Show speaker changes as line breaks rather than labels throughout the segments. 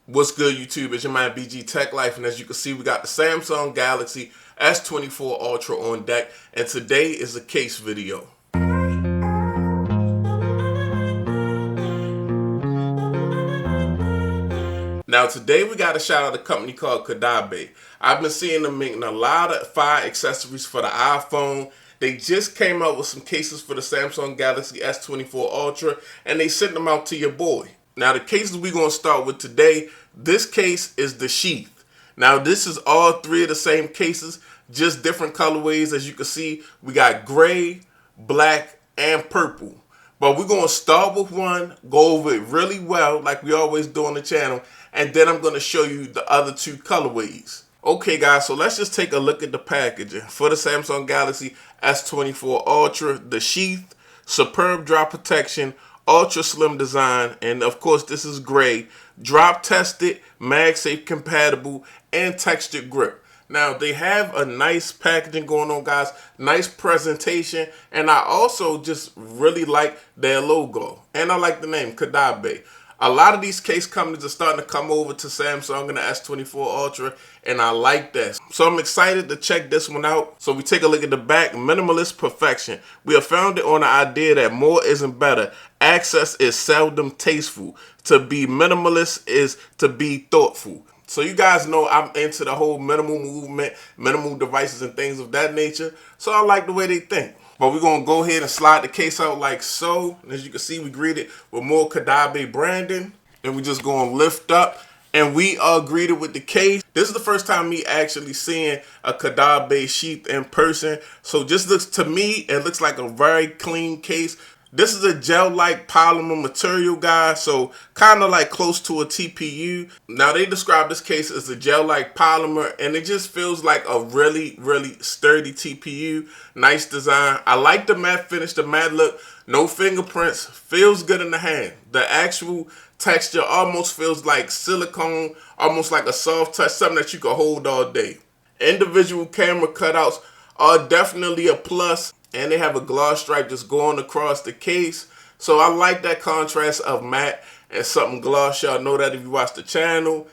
What's good, YouTube? It's your man BG Tech Life, and as you can see, we got the Samsung Galaxy S24 Ultra on deck, and today is a case video. Now today we got to shout out a company called Kadabe. I've been seeing them making a lot of fire accessories for the iPhone. They just came out with some cases for the Samsung Galaxy S24 Ultra, and they sent them out to your boy. Now the cases we're going to start with today, this case is the Sheath. Now this is all three of the same cases, just different colorways. As you can see, we got gray, black, and purple. But we're going to start with one, go over it really well like we always do on the channel, and then I'm going to show you the other two colorways. Okay guys, so let's just take a look at the packaging. For the Samsung Galaxy S24 Ultra, the Sheath, superb drop protection, ultra slim design, and of course this is gray, drop tested, MagSafe compatible, and textured grip. Now they have a nice packaging going on, guys, nice presentation, and I also just really like their logo, and I like the name Kadabe. A lot of these case companies are starting to come over to Samsung and the S24 Ultra, and I like that. So I'm excited to check this one out. So we take a look at the back. Minimalist perfection. We have founded on the idea that more isn't better. Access is seldom tasteful. To be minimalist is to be thoughtful. So you guys know I'm into the whole minimal movement, minimal devices and things of that nature. So I like the way they think. But we're going to go ahead and slide the case out like so. And as you can see, we greeted with more Kadabe branding. And we just going to lift up. And we are greeted with the case. This is the first time me actually seeing a Caudabe Sheath in person. So just looks, to me, it looks like a very clean case. This is a gel-like polymer material, guys, so kind of like close to a TPU. Now, they describe this case as a gel-like polymer, and it just feels like a really, really sturdy TPU. Nice design. I like the matte finish, the matte look. No fingerprints. Feels good in the hand. The actual texture almost feels like silicone, almost like a soft touch, something that you can hold all day. Individual camera cutouts are definitely a plus. And they have a gloss stripe just going across the case. So I like that contrast of matte and something gloss. Y'all know that if you watch the channel.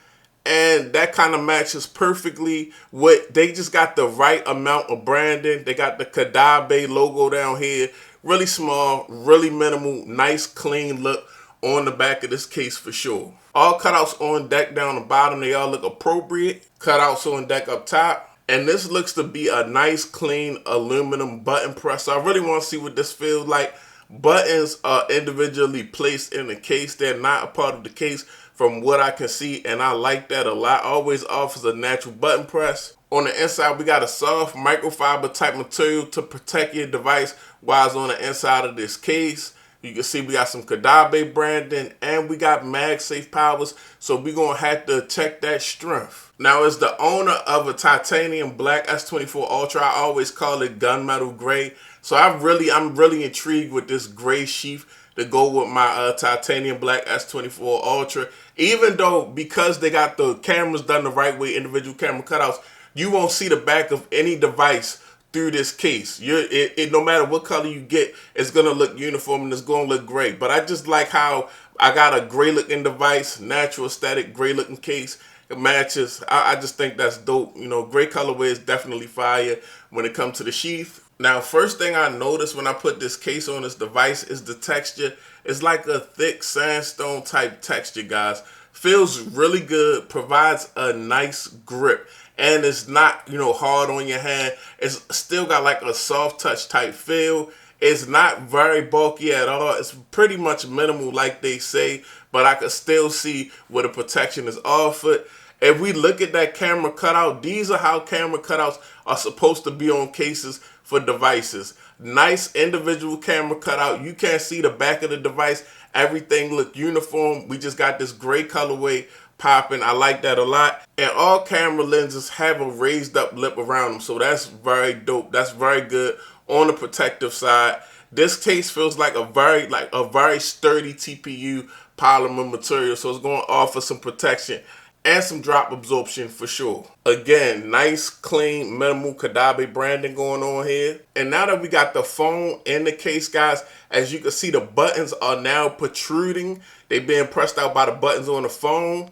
And that kind of matches perfectly with, they just got the right amount of branding. They got the Kadabe logo down here. Really small, really minimal, nice clean look on the back of this case for sure. All cutouts on deck down the bottom. They all look appropriate. Cutouts on deck up top. And this looks to be a nice, clean aluminum button press. So I really want to see what this feels like. Buttons are individually placed in the case. They're not a part of the case from what I can see, and I like that a lot. Always offers a natural button press. On the inside, we got a soft microfiber type material to protect your device while it's on the inside of this case. You can see we got some Kadabe branding, and we got MagSafe powers, so we're going to have to check that strength. Now, as the owner of a titanium black S24 Ultra, I always call it gunmetal gray. So I'm really intrigued with this gray sheath to go with my titanium black S24 Ultra. Even though, because they got the cameras done the right way, individual camera cutouts, you won't see the back of any device through this case. No matter what color you get, it's going to look uniform and it's going to look great. But I just like how I got a gray looking device, natural aesthetic, gray looking case. It matches. I just think that's dope. You know, gray colorway is definitely fire when it comes to the Sheath. Now, first thing I noticed when I put this case on this device is the texture. It's like a thick sandstone type texture, guys. Feels really good, provides a nice grip. And it's not, you know, hard on your hand. It's still got like a soft touch type feel. It's not very bulky at all. It's pretty much minimal like they say, but I can still see where the protection is offered. If we look at that camera cutout, these are how camera cutouts are supposed to be on cases for devices. Nice individual camera cutout. You can't see the back of the device. Everything look uniform. We just got this gray colorway popping. I like that a lot. And all camera lenses have a raised up lip around them, so that's very dope. That's very good on the protective side. This case feels like a very sturdy TPU polymer material, so it's going to offer some protection and some drop absorption for sure. Again, nice, clean, minimal Kadabe branding going on here. And now that we got the phone in the case, guys, as you can see, the buttons are now protruding. They're being pressed out by the buttons on the phone.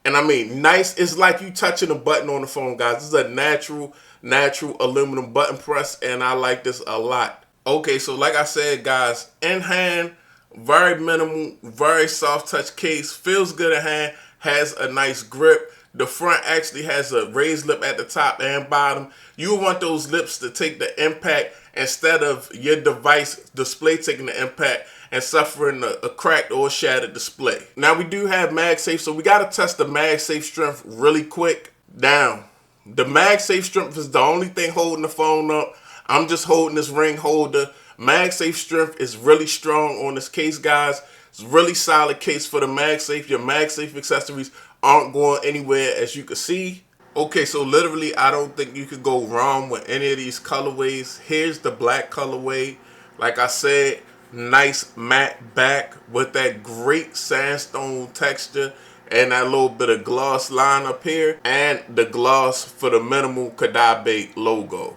And I mean, nice. It's like you touching a button on the phone, guys. This is a natural aluminum button press, and I like this a lot. Okay, so like I said, guys, in hand, very minimal, very soft touch case, feels good in hand, has a nice grip. The front actually has a raised lip at the top and bottom. You want those lips to take the impact instead of your device display taking the impact and suffering a cracked or shattered display. Now we do have MagSafe, so we got to test the MagSafe strength really quick. Now, the MagSafe strength is the only thing holding the phone up. I'm just holding this ring holder. MagSafe strength is really strong on this case, guys. It's a really solid case for the MagSafe. Your MagSafe accessories aren't going anywhere, as you can see. Okay, so literally, I don't think you could go wrong with any of these colorways. Here's the black colorway. Like I said, nice matte back with that great sandstone texture and that little bit of gloss line up here, and the gloss for the minimal Kadabe logo.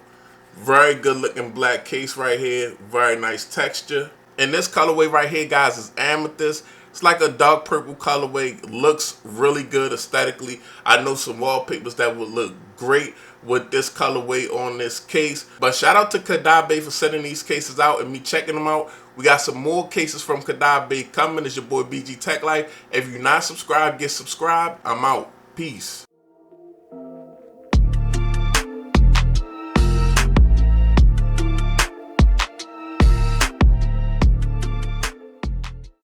Very good looking black case right here. Very nice texture. And this colorway right here, guys, is amethyst. It's like a dark purple colorway. Looks really good aesthetically. I know some wallpapers that would look great with this colorway on this case. But shout out to Kadabe for sending these cases out and me checking them out. We got some more cases from Kadabe coming. It's your boy BG Tech Life. If you're not subscribed, get subscribed. I'm out. Peace.